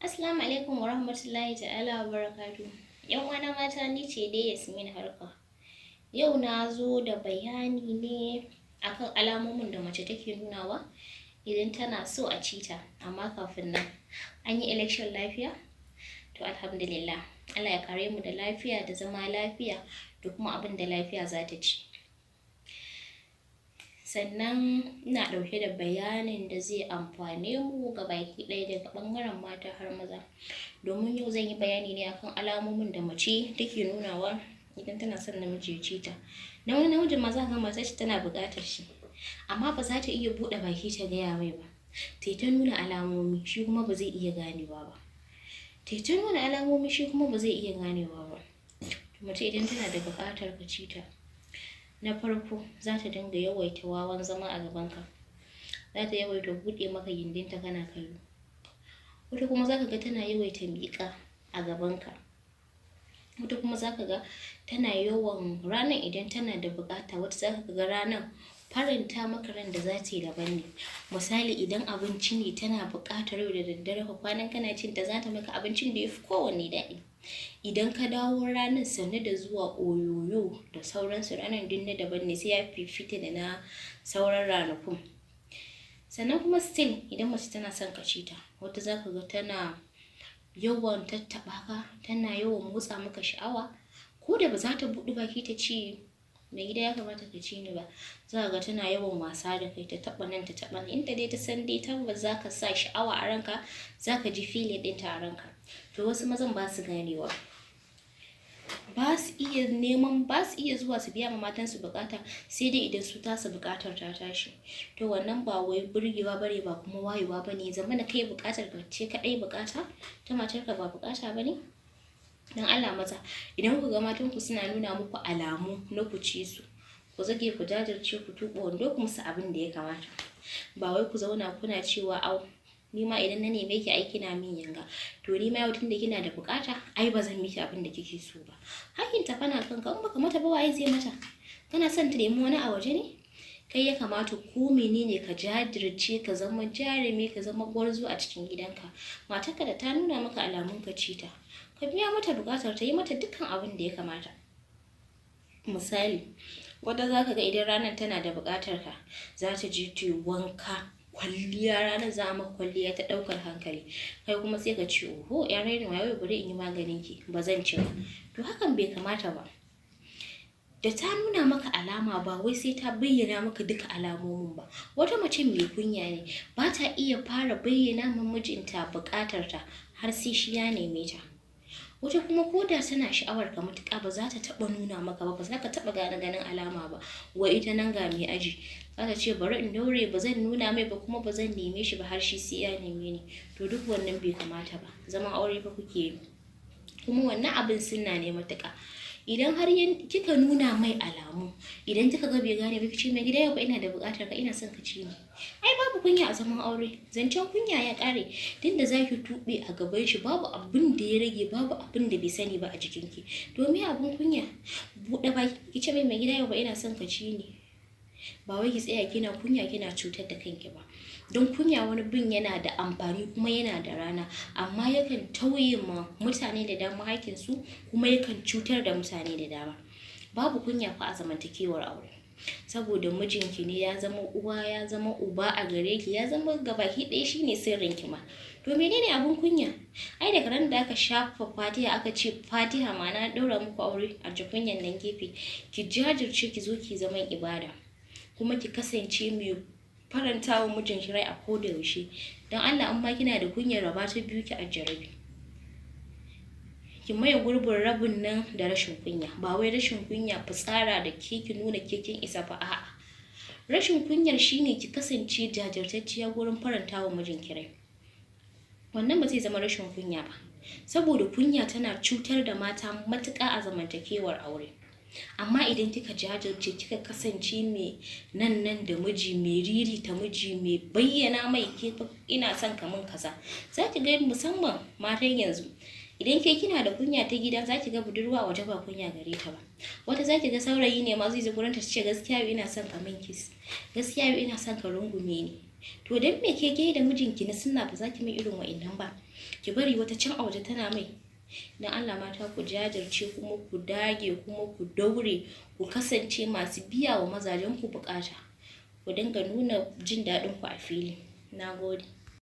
Assalamu alaikum wa rahmatullahi ta'ala wa barakatu. Yan uwana mata ni ce dai Yasmin Harka. Yau na zo da bayani ne akan alamomin da mace take nunawa idan tana so a cita. Amma kafin nan an yi election lafiya? To alhamdulillah. Allah ya kare mu da lafiya da zama lafiya da kuma abin da lafiya za ta ci. Sannan ina ɗauke da bayanin da zai amfane mu ga baki ɗaya daga ɓangaren mata har maza. Domin yau zan yi bayani ne akan alamomin da mace take nunawa idan tana son namiji ya ci ta. Na wani namijin ma za ga matar shi tana buƙatar shi, amma ba za ta iya buɗe baki ta gaya mai ba. Ta nuna alamomi shi kuma ba zai iya ganewa ba. Ta nuna alamomi shi kuma ba zai iya ganewa ba. Mace idan tana da buƙatar ka ci ta, na farko za ta dinga yawaita wawan zama a gabanka, za ta yawaita buɗe maka gindinta kana kallo. Wata kuma za ka ga tana yawaita miƙa a gabanka. Wata kuma za ka ga tana yawan ranar idan tana da buƙata, wata za ka ga ranar faranta maka ran da za ta yi daban ne. Misali idan abinci ne tana buƙatar yau da daddare ka kwanan kana cin ta, za ta maka abincin da ya fi kowanne daɗi. Idan ka dawo ranar sannu da zuwa oyoyo da sauransu, ranar din na daban ne, sai ya fifita da na sauran ranakun. Sannan kuma still idan mace tana son ka ci ta, wata za ka ga tana yawan tattaɓa ka, tana yawan motsa maka sha'awa, ko da ba za ta buɗe baki ta ci mai gida ya kamata ka ci ni ba, za ka ga tana yawan wasa da kai, ta taɓa nan ta taɓa nan. Inda dai ta san dai tabbas za ka sa sha'awa a ranka, za ka ji feeling ɗinta a ranka. To wasu mazan ba su ganewa, ba su iya zuwa su biya ma matansu bukata, sai dai idan su tasa bukatar ta tashi. To wannan ba wai burgewa bare, ba kuma wayewa bane. Zamana kai bukatar ka ce kadai bukata, ta matar ka ba bukata bane. Dan Allah maza, idan ku ga matan ku suna nuna muku alamu na ku ci su, ku zage ku jajirce ku tuɓa wando ku musu abin da ya kamata. Ba wai ku zauna kuna cewa au ni ma idan na neme ki aiki na min yanga, to ni ma yau tunda kina da bukata ai ba zan miki abin da kike so ba. Hakin ta fana kanka, in baka mata ba waye zai mata? Kana son ta nemi wani a waje ne? Kai ya kamata ko menene ka jajirce, ka zama jarumi, ka zama gwarzo a cikin gidanka. Matarka da ta nuna maka alamun ka ci ta, ka biya mata bukatar ta, yi mata dukkan abin da ya kamata. Misali, wanda za ka ga idan ranar tana da bukatar ka, za ta je ta yi wanka, kwalliya, ranar za a maka kwalliya ta ɗaukar hankali. Kai kuma sai ka ce oho yan rainin wayo, bari in yi maganin ki, ba zan ci ba. To hakan bai kamata ba. Da ta nuna maka alama, ba wai sai ta bayyana maka duka alamomin ba. Wata mace mai kunya ne, ba ta iya fara bayyana ma mijinta bukatar ta har sai shi ya neme ta. Wata kuma ko da tana sha'awar ka matuƙa, ba za ta taɓa nuna maka ba, ba za ka taɓa ganin alama ba. Wa ita nan ga mai aji, za ta ce bari in daure, ba zan nuna mai ba kuma ba zan neme shi ba har shi sai ya neme ni. To duk wannan bai kamata ba. Zaman aure fa kuke yi, kuma wannan abin sunna ne matuƙa. Idan har kika nuna mai alamu, idan kika ga bai gane ba, kice mai gida yau ba ina da buƙatar ka, ina son ka ci ni. Ai babu kunya a zaman aure, zancen kunya ya ƙare. Tunda zaki tuɓe a gaban shi, babu abin da ya rage, babu abin da bai sani ba a jikinki. To me abin kunya? Buɗe baki kice mai gida yau ba ina son ka ci ni. Ba wai ki tsaya kina kunya kina cutar da kanki ba. Don kunya wani bin yana da amfani kuma yana da rana, amma yakan tauye ma mutane da dama hakinsu, kuma yakan cutar da mutane da dama. Babu kunya fa a zamantakewar aure, saboda mijinki ne, ya zama uwa, ya zama uba a gare ki, ya zama gabaki ɗaya shine sirrin ki ma. To menene abun kunya? Ai daga ran da aka shafa Fatiha, aka ce Fatiha ma na ɗaura muku aure, a kunyan nan gefe ki jajirce, ki zo ki zaman ibada, kuma ki kasance mai faranta wa mijinki rai a koda yaushe. Don Allah in ma kina da kunyar, raba ta biyu ki ajiye rabi. Ki maye gurbin rabin nan da rashin kunya. Ba wai rashin kunya fitsara da ke ki nuna ke kin isa ba, a'a. Rashin kunyar shine ki kasance jajirtacciya gurin faranta wa mijinki rai. Wannan ba zai zama rashin kunya ba, saboda kunya tana cutar da mata matuƙa a zamantakewar aure. Amma idan kika jajirce, kika kasance mai nan da miji, mai riri ta miji, mai bayyana mai ke ina son ka min kaza, za ki ga musamman matan yanzu, idan ke kina da kunya ta gida, za ki ga budurwa waje ba kunya gare ta ba. Wata za ki ga saurayi ne ma zai zo gurin ta ce gaskiya yau ina son ka min kiss, gaskiya yau ina son ka rungume ni. To dan me ke da mijinki na sunna ba za ki mai irin wa'innan ba? ki bari wata can a waje tana mai. Dan Allah mata ku jajirce kuma ku dage kuma ku daure ku kasance masu biya wa mazajen ku bukata. Ku dinga nuna jin daɗin ku a fili. Nagode.